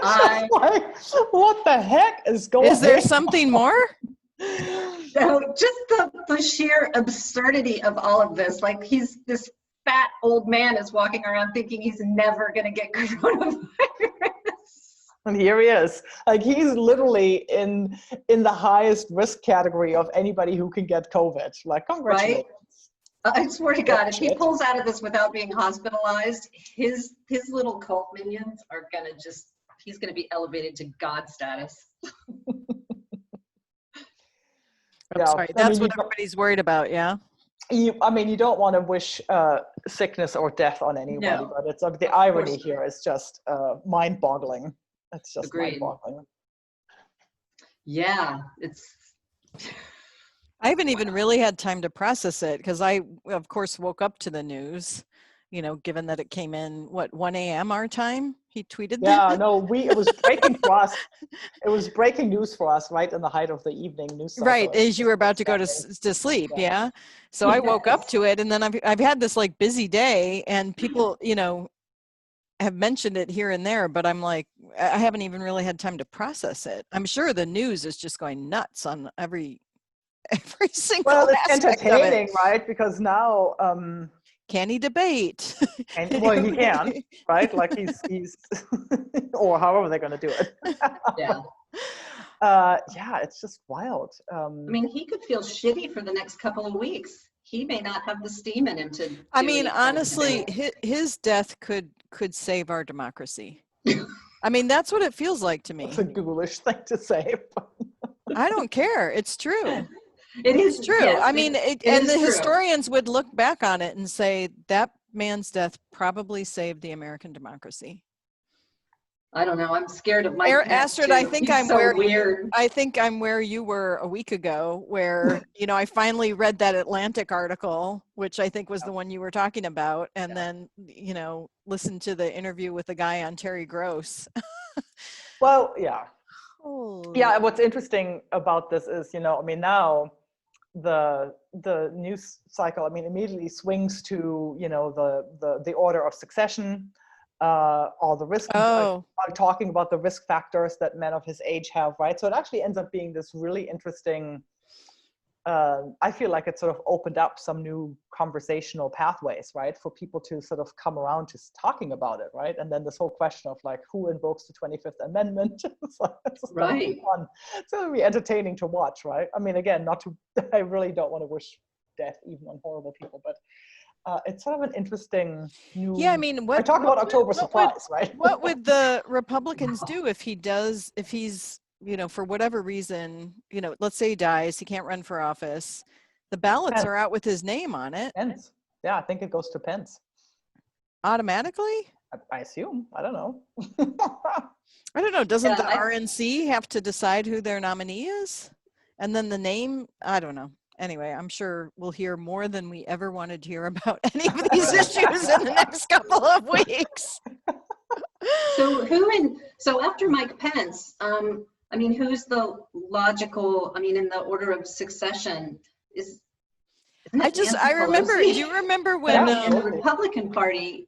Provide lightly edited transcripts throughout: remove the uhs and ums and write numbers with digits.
I Like, what the heck is going on? Is there something more? So just the sheer absurdity of all of this. Like, he's this fat old man is walking around thinking he's never going to get coronavirus. And here he is. Like, he's literally in the highest risk category of anybody who can get COVID. Like, congratulations. Right? I swear to God, if he pulls out of this without being hospitalized, his little cult minions are going to he's going to be elevated to God status. I'm sorry, that's what everybody's worried about, yeah? You don't want to wish sickness or death on anybody, No, but it's like the irony here is just mind-boggling. It's just Agreed. mind-boggling. Yeah, I haven't even really had time to process it because I, of course, woke up to the news, given that it came in, 1 a.m. our time? He tweeted that? Yeah, no, it was breaking for us. It was breaking news for us right in the height of the evening news cycle. Right, as you were about to go to sleep, yeah? So I woke up to it, and then I've had this, like, busy day, and people, have mentioned it here and there, but I'm like, I haven't even really had time to process it. I'm sure the news is just going nuts on every single aspect of it. It's entertaining, right? Because now can he debate? And well, he can, right? Like he's or however they're going to do it. yeah. Yeah, it's just wild. I mean, he could feel shitty for the next couple of weeks. He may not have the steam in him to. I mean, honestly, his death could save our democracy. I mean, that's what it feels like to me. It's a ghoulish thing to say. I don't care. It's true. It is true. Yes, I mean, and the true. Historians would look back on it and say that man's death probably saved the American democracy. I don't know. I'm scared of Mike Pence, Astrid, too. I think He's I'm so where weird. I think I'm where you were a week ago, where I finally read that Atlantic article, which I think was the one you were talking about, and then listened to the interview with the guy on Terry Gross. Well, yeah. Holy. Yeah, what's interesting about this is, now the news cycle, immediately swings to, the order of succession, all the risk, talking about the risk factors that men of his age have, right? So it actually ends up being this really interesting, I feel like it sort of opened up some new conversational pathways, right? For people to sort of come around to talking about it, right? And then this whole question of like, who invokes the 25th Amendment? It's right. Fun. It's going to be entertaining to watch, right? I mean, again, I really don't want to wish death even on horrible people, but it's sort of an interesting new. Yeah, I mean, I talk about October surprise, right? What would the Republicans do if he's, for whatever reason, let's say he dies, he can't run for office, the ballots are out with his name on it. Pence. Yeah, I think it goes to Pence. Automatically? I assume. I don't know. I don't know. Doesn't the RNC have to decide who their nominee is? And then the name, I don't know. Anyway, I'm sure we'll hear more than we ever wanted to hear about any of these issues in the next couple of weeks. So after Mike Pence, who's the logical, in the order of succession I remember, do you remember when in the Republican Party,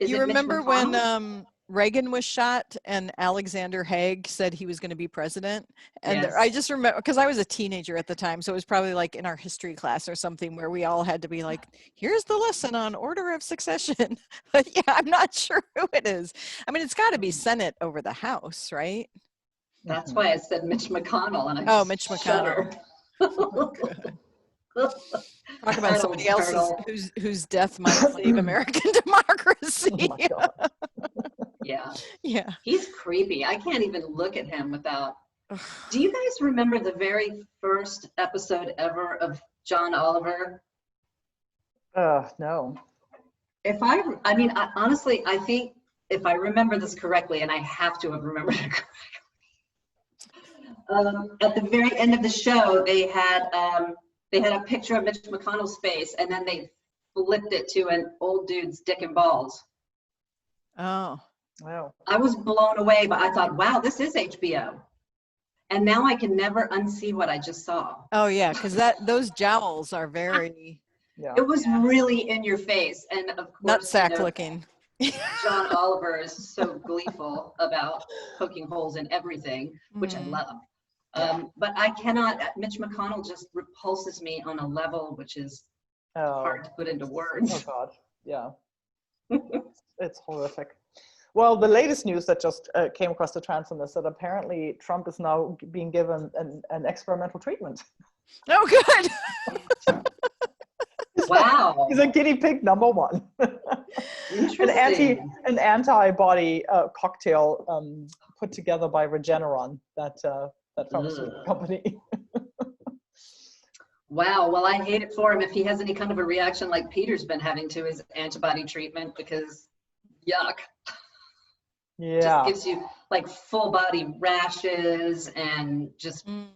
you remember when Reagan was shot and Alexander Haig said he was going to be president? And yes. I just remember, because I was a teenager at the time, so it was probably like in our history class or something where we all had to be like, here's the lesson on order of succession. But yeah, I'm not sure who it is. I mean, it's got to be Senate over the House, right? That's why I said Mitch McConnell. And Mitch McConnell. Talk about somebody else's whose death might save American democracy. Oh my God. Yeah. Yeah. He's creepy. I can't even look at him without. Do you guys remember the very first episode ever of John Oliver? No. Honestly, I think if I remember this correctly, and I have to have remembered it correctly, at the very end of the show, they had a picture of Mitch McConnell's face, and then they flipped it to an old dude's dick and balls. Oh. Wow. I was blown away, but I thought, wow, this is HBO. And now I can never unsee what I just saw. Oh yeah, because those jowls are very. Yeah. It was really in your face, and of course, nutsack looking. John Oliver is so gleeful about poking holes in everything, which I Mm. love. But I cannot, Mitch McConnell just repulses me on a level which is Oh, hard to put into oh words. God, yeah, it's horrific. Well, the latest news that just came across the transom is that apparently Trump is now being given an experimental treatment. Oh, good. Wow. He's a guinea pig number one. Interesting. An antibody cocktail put together by Regeneron, that pharmaceutical company. Wow. Well, I hate it for him if he has any kind of a reaction like Peter's been having to his antibody treatment, because yuck. Yeah. Just gives you like full body rashes and just Mm.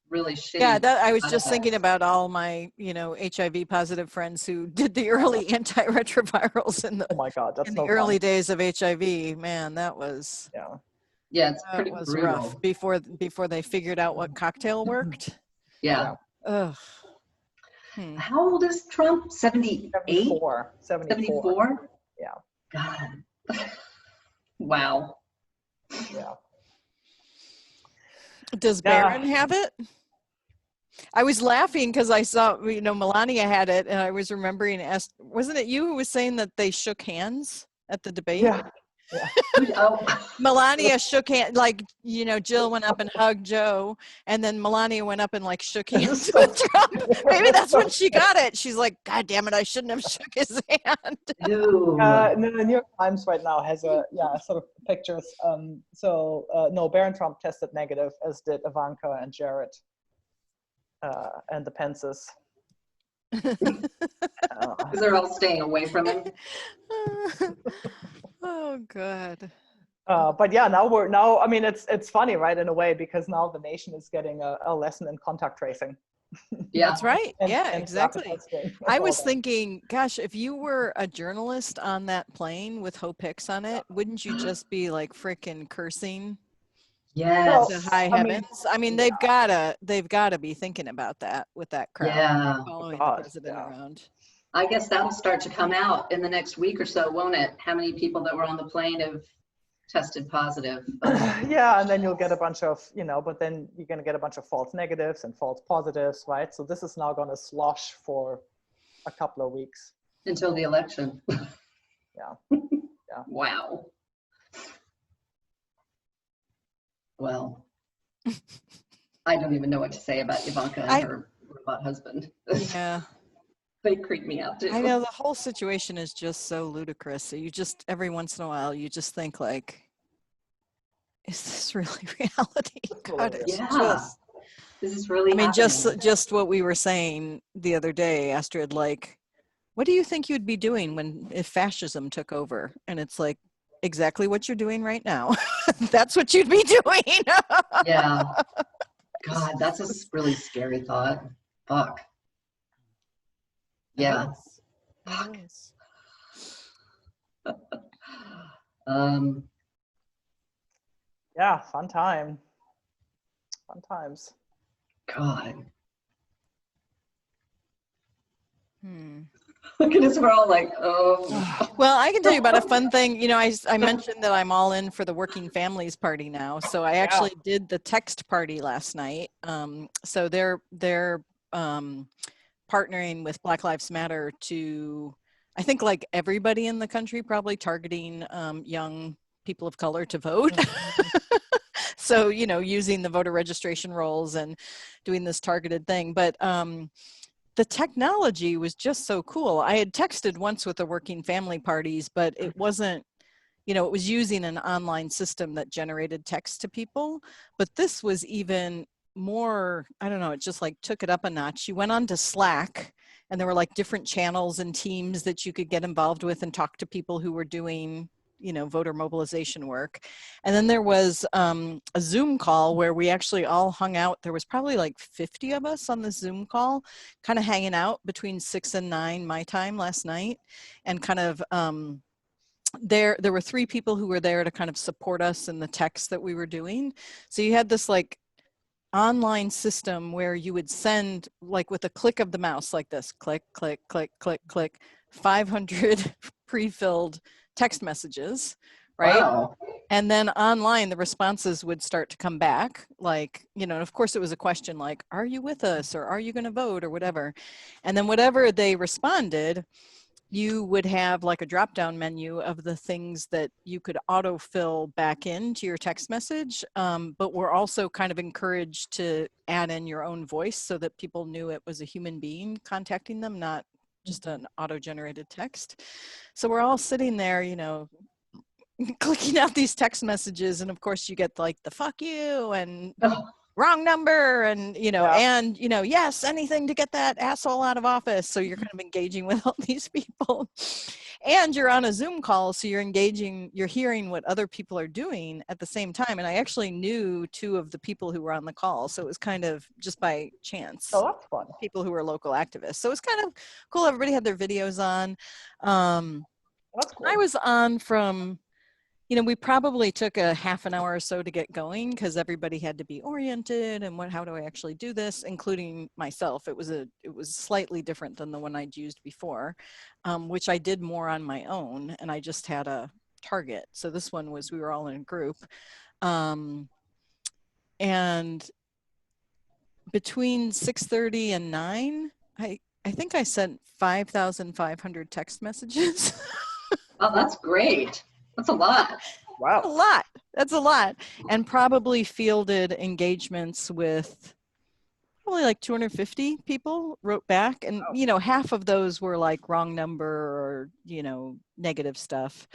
really shitty. Yeah, that I was side just thinking effects. about all my, HIV positive friends who did the early antiretrovirals in Oh my God, that's the no early fun. days of HIV. Man, that was Yeah, it's pretty brutal. rough before they figured out what cocktail worked. Yeah. Ugh. How old is Trump? 78? 74. 74? Yeah. God. Wow. Yeah. Does Barron have it? I was laughing because I saw, Melania had it, and I was remembering, wasn't it you who was saying that they shook hands at the debate? Yeah. Oh. Melania shook hands, like, Jill went up and hugged Joe, and then Melania went up and like shook hands with Trump. Maybe that's when she got it. She's like, God damn it, I shouldn't have shook his hand. No, New York Times right now has sort of pictures. No, Barron Trump tested negative, as did Ivanka and Jared, and the Pences. Because they're all staying away from him. Oh God. But yeah, now I mean, it's funny, right, in a way, because now the nation is getting a lesson in contact tracing. Yeah, that's right. And exactly. I was that. thinking, gosh, if you were a journalist on that plane with Hope Hicks on it, wouldn't you just be like freaking cursing? Yes. To high heavens. I mean, they've gotta be thinking about that with that crowd following the president around. I guess that'll start to come out in the next week or so, won't it? How many people that were on the plane have tested positive? Yeah, and then you'll get a bunch of, but then you're going to get a bunch of false negatives and false positives, right? So this is now going to slosh for a couple of weeks. Until the election. Yeah. Wow. Well, I don't even know what to say about Ivanka and her robot husband. Yeah. They creep me out too. I know, the whole situation is just so ludicrous. So you just, every once in a while, you just think like, is this really reality? God, it's just, this is really happening. just what we were saying the other day, Astrid, like, what do you think you'd be doing if fascism took over? And it's like, exactly what you're doing right now. That's what you'd be doing. Yeah. God, that's a really scary thought. Fuck. Yeah. Fuck. Yeah, fun times. God. Look at us, we're all like, oh. Well, I can tell you about a fun thing. I mentioned that I'm all in for the Working Families Party now. So I actually did the text party last night. So they're partnering with Black Lives Matter to, I think, like everybody in the country, probably targeting young people of color to vote. So, using the voter registration rolls and doing this targeted thing. But the technology was just so cool. I had texted once with the Working Family Parties, but it wasn't, it was using an online system that generated text to people. But this was even more, I don't know, it just like took it up a notch. You went on to Slack, and there were like different channels and teams that you could get involved with and talk to people who were doing, voter mobilization work. And then there was a Zoom call where we actually all hung out. There was probably like 50 of us on the Zoom call, kind of hanging out between 6 and 9 my time last night, and kind of there were 3 people who were there to kind of support us in the text that we were doing. So you had this like online system where you would send, like with a click of the mouse like this, click, click, click, click, click, 500 pre-filled text messages, right? Wow. And then online, the responses would start to come back. Like, you know, and of course it was a question like, are you with us, or are you going to vote, or whatever. And then whatever they responded, you would have like a drop down menu of the things that you could autofill back into your text message. But we're also kind of encouraged to add in your own voice so that people knew it was a human being contacting them, not just an auto-generated text. So we're all sitting there, you know, clicking out these text messages, and of course you get like the fuck you and Oh, wrong number, and you know, Yeah. and you know, yes, anything to get that asshole out of office. So you're kind of engaging with all these people, and you're on a Zoom call, so you're engaging, you're hearing what other people are doing at the same time. And I actually knew 2 of the people who were on the call, so it was kind of just by chance. So that's fun. People who were local activists, so it was kind of cool. Everybody had their videos on. That's cool. I was on from, you know, we probably took a half an hour or so to get going because everybody had to be oriented and how do I actually do this, including myself. It was slightly different than the one I'd used before, which I did more on my own, and I just had a target. So this one was, we were all in a group. And between 6:30 and 9, I think I sent 5,500 text messages. oh, that's great. That's a lot. A Wow. lot. That's a lot. And probably fielded engagements with probably like 250 people wrote back. And, you know, half of those were like wrong number or, you know, negative stuff.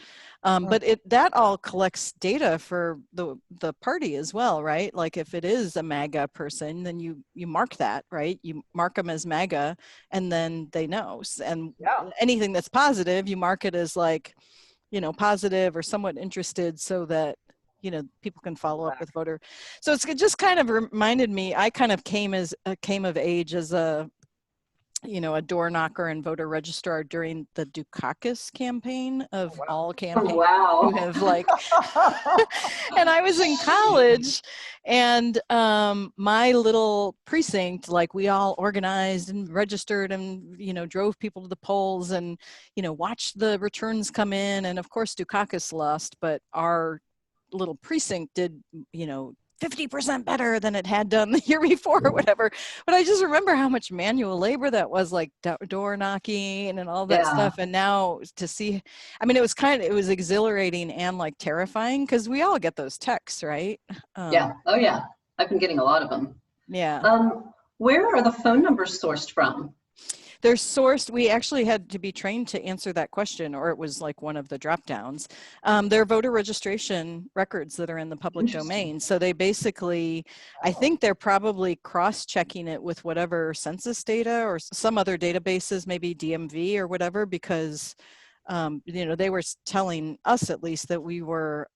But that all collects data for the party as well, right? Like if it is a MAGA person, then you mark that, right? You mark them as MAGA, and then they know. And anything that's positive, you mark it as like, you know, positive or somewhat interested, so that, you know, people can follow up with voter. So it's just kind of reminded me, I kind of came of age as a, you know, a door knocker and voter registrar during the Dukakis campaign of all campaigns. Oh, wow. Who have like, and I was in college, and my little precinct, like we all organized and registered and, you know, drove people to the polls and, you know, watched the returns come in. And of course Dukakis lost, but our little precinct did, you know, 50% better than it had done the year before or whatever. But I just remember how much manual labor that was, like door knocking and all that stuff. And now to see, I mean, it was exhilarating and like terrifying, because we all get those texts, right? Yeah. Oh yeah. I've been getting a lot of them. Yeah. Where are the phone numbers sourced from? They're sourced, we actually had to be trained to answer that question, or it was like one of the drop downs. They're voter registration records that are in the public domain. So they basically, I think they're probably cross-checking it with whatever census data or some other databases, maybe DMV or whatever, because, you know, they were telling us at least that we were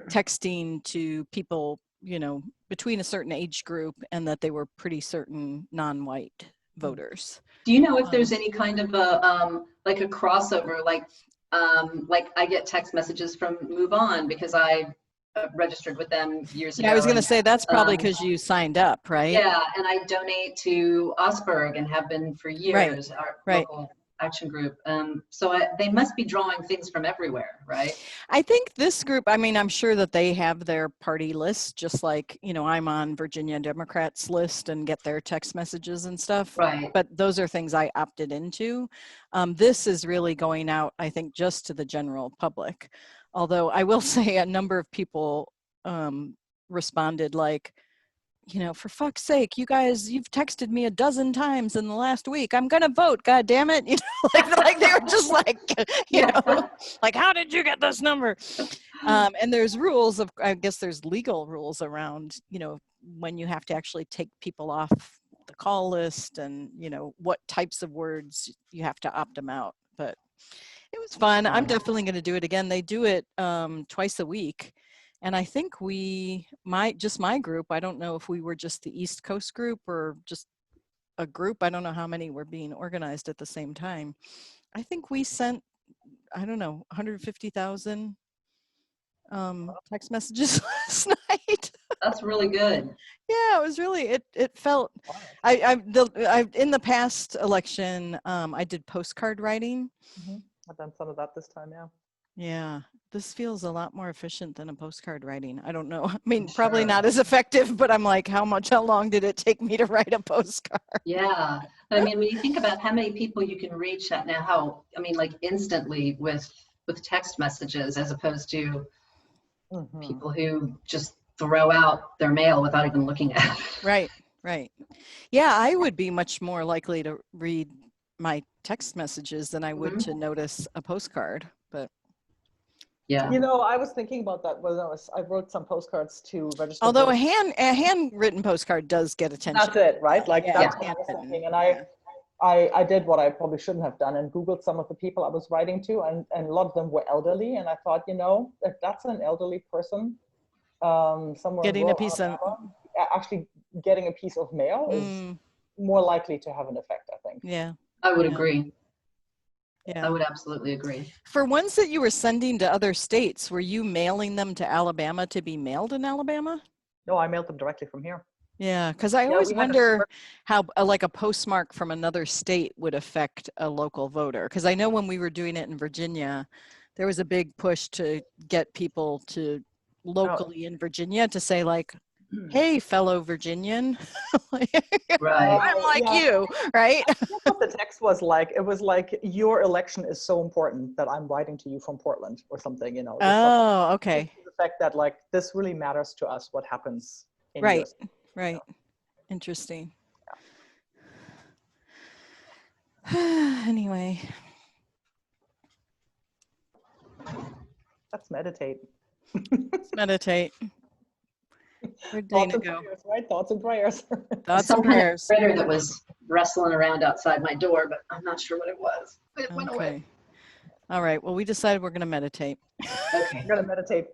texting to people, you know, between a certain age group, and that they were pretty certain non-white voters. Do you know if there's any kind of a like a crossover, like I get text messages from Move On because I registered with them years ago. Yeah, I was going to say that's probably because you signed up, right? Yeah, and I donate to Osberg and have been for years, our local action group. So they must be drawing things from everywhere, right? I think this group, I mean, I'm sure that they have their party list, just like, you know, I'm on Virginia Democrats list and get their text messages and stuff. Right. But those are things I opted into. This is really going out, I think, just to the general public. Although I will say a number of people responded like, you know, for fuck's sake, you guys, you've texted me 12 times in the last week. I'm going to vote. God damn it. You know, like they were just like, you know, like, how did you get this number? And there's rules of, I guess there's legal rules around, you know, when you have to actually take people off the call list and, you know, what types of words you have to opt them out. But it was fun. I'm definitely going to do it again. They do it twice a week. And I think my group, I don't know if we were just the East Coast group or just a group. I don't know how many were being organized at the same time. I think we sent, I don't know, 150,000 text messages last night. That's really good. Yeah, it was really, it felt, in the past election, I did postcard writing. I've done some of that this time, yeah. Yeah, this feels a lot more efficient than a postcard writing. I don't know. I mean, I'm probably sure. not as effective, but I'm like, how long did it take me to write a postcard? Yeah. I mean, when you think about how many people you can reach at now, I mean, like instantly with text messages as opposed to Mhm. people who just throw out their mail without even looking at it. Right, right. Yeah, I would be much more likely to read my text messages than I would Mhm. to notice a postcard. But Yeah. You know, I was thinking about that when I wrote some postcards to register although voters. a handwritten postcard does get attention. That's it, right? Like Yeah, that's what I was handwritten. thinking. And Yeah. I did what I probably shouldn't have done and Googled some of the people I was writing to, and a lot of them were elderly. And I thought, you know, if that's an elderly person somewhere in Getting a rural piece of, Alabama, actually getting a piece of mail is more likely to have an effect, I think. yeah, I would Yeah. agree. yeah. I would absolutely agree. For ones that you were sending to other states, were you mailing them to Alabama to be mailed in Alabama? No, I mailed them directly from here. Yeah, because I Yeah, always we had a wonder how like a postmark from another state would affect a local voter. Because I know when we were doing it in Virginia, there was a big push to get people to locally in Virginia to say like, hey, fellow Virginian, Right. I'm like yeah. you, right? That's what the text was like. It was like, your election is so important that I'm writing to you from Portland or something, you know. Just Oh, okay. the fact that like this really matters to us, what happens in Right, your state. right. Interesting. Anyway, Let's meditate. let's meditate. Where'd Thoughts Dana and go? prayers, right? Thoughts and prayers. Thoughts Some and kind of prayers. critter that was wrestling around outside my door, but I'm not sure what it was. It went away. Okay. All right. Well, we decided we're going to meditate. Okay. I'm gonna meditate